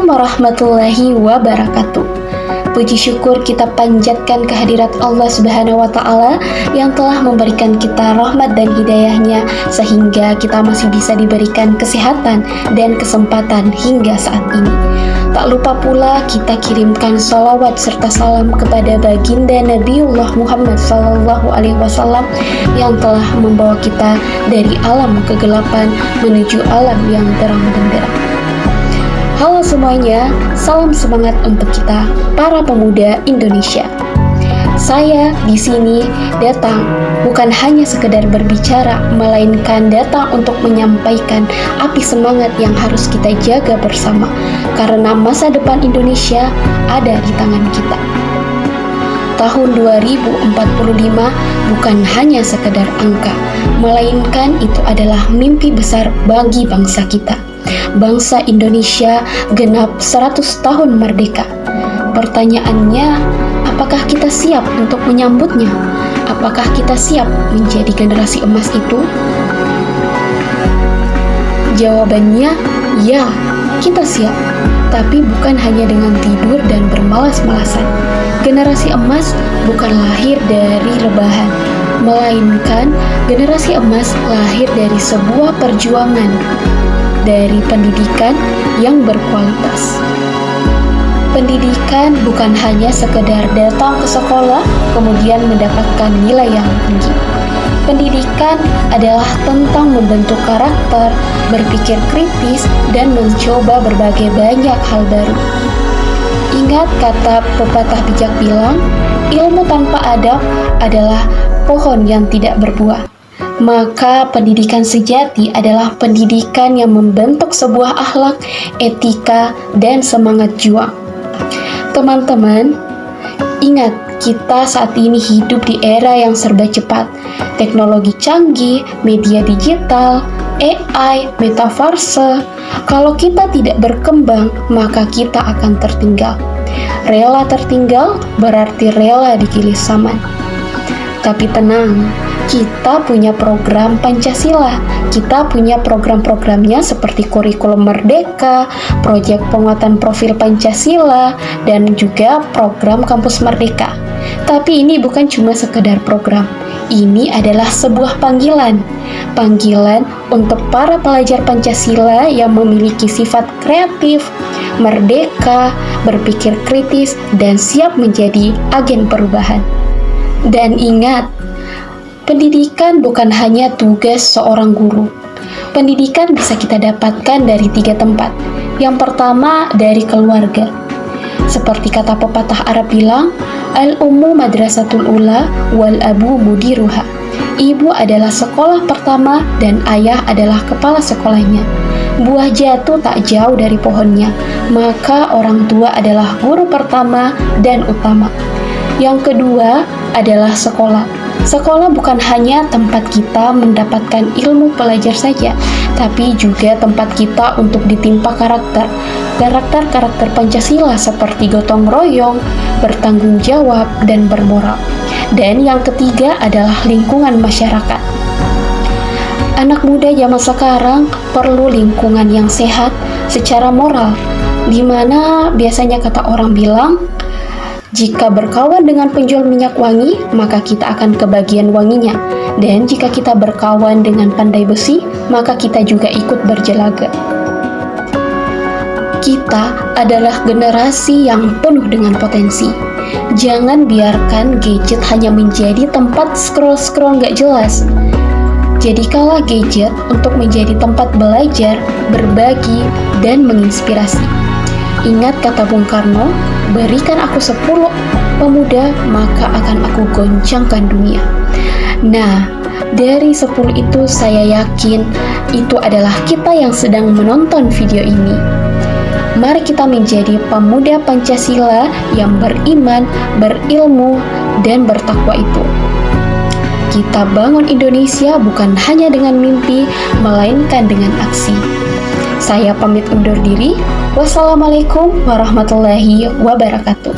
warahmatullahi wabarakatuh. Puji syukur kita panjatkan kehadirat Allah Subhanahu wa Ta'ala yang telah memberikan kita rahmat dan hidayahnya sehingga kita masih bisa diberikan kesehatan dan kesempatan hingga saat ini. Tak lupa pula kita kirimkan salawat serta salam kepada baginda Nabiullah Muhammad SAW yang telah membawa kita dari alam kegelapan menuju alam yang terang benderang. Halo semuanya, salam semangat untuk kita, para pemuda Indonesia. Saya di sini datang bukan hanya sekedar berbicara, melainkan datang untuk menyampaikan api semangat yang harus kita jaga bersama, karena masa depan Indonesia ada di tangan kita. Tahun 2045 bukan hanya sekedar angka, melainkan itu adalah mimpi besar bagi bangsa kita. Bangsa Indonesia genap 100 tahun merdeka. Pertanyaannya, apakah kita siap untuk menyambutnya? Apakah kita siap menjadi generasi emas itu? Jawabannya, ya, kita siap. Tapi bukan hanya dengan tidur dan bermalas-malasan. Generasi emas bukan lahir dari rebahan, melainkan generasi emas lahir dari sebuah perjuangan, dari pendidikan yang berkualitas. Pendidikan bukan hanya sekedar datang ke sekolah kemudian mendapatkan nilai yang tinggi. Pendidikan adalah tentang membentuk karakter, berpikir kritis, dan mencoba berbagai banyak hal baru. Ingat kata pepatah bijak bilang, ilmu tanpa adab adalah pohon yang tidak berbuah. Maka pendidikan sejati adalah pendidikan yang membentuk sebuah akhlak, etika, dan semangat juang. Teman-teman, ingat kita saat ini hidup di era yang serba cepat. Teknologi canggih, media digital, AI, metaverse. Kalau kita tidak berkembang, maka kita akan tertinggal. Rela tertinggal berarti rela digilis zaman. Tapi tenang, kita punya program Pancasila. Kita punya program-programnya seperti kurikulum Merdeka, proyek penguatan profil Pancasila, dan juga program Kampus Merdeka. Tapi ini bukan cuma sekedar program. Ini adalah sebuah panggilan. Panggilan untuk para pelajar Pancasila yang memiliki sifat kreatif, merdeka, berpikir kritis, dan siap menjadi agen perubahan. Dan ingat, pendidikan bukan hanya tugas seorang guru. Pendidikan bisa kita dapatkan dari 3 tempat. Yang pertama, dari keluarga. Seperti kata pepatah Arab bilang, al-ummu madrasatul ula wal abu mudiruha. Ibu adalah sekolah pertama dan ayah adalah kepala sekolahnya. Buah jatuh tak jauh dari pohonnya, maka orang tua adalah guru pertama dan utama. Yang kedua adalah sekolah. Sekolah bukan hanya tempat kita mendapatkan ilmu pelajar saja, tapi juga tempat kita untuk ditimpa karakter Pancasila seperti gotong royong, bertanggung jawab, dan bermoral. Dan yang ketiga adalah lingkungan masyarakat. Anak muda zaman sekarang perlu lingkungan yang sehat secara moral, di mana biasanya kata orang bilang, jika berkawan dengan penjual minyak wangi, maka kita akan kebagian wanginya. Dan jika kita berkawan dengan pandai besi, maka kita juga ikut berjelaga. Kita adalah generasi yang penuh dengan potensi. Jangan biarkan gadget hanya menjadi tempat scroll-scroll nggak jelas. Jadikanlah gadget untuk menjadi tempat belajar, berbagi, dan menginspirasi. Ingat kata Bung Karno, berikan aku 10 pemuda, maka akan aku goncangkan dunia. Nah, dari 10 itu saya yakin itu adalah kita yang sedang menonton video ini. Mari kita menjadi pemuda Pancasila yang beriman, berilmu, dan bertakwa itu. Kita bangun Indonesia bukan hanya dengan mimpi, melainkan dengan aksi. Saya pamit undur diri. Wassalamualaikum warahmatullahi wabarakatuh.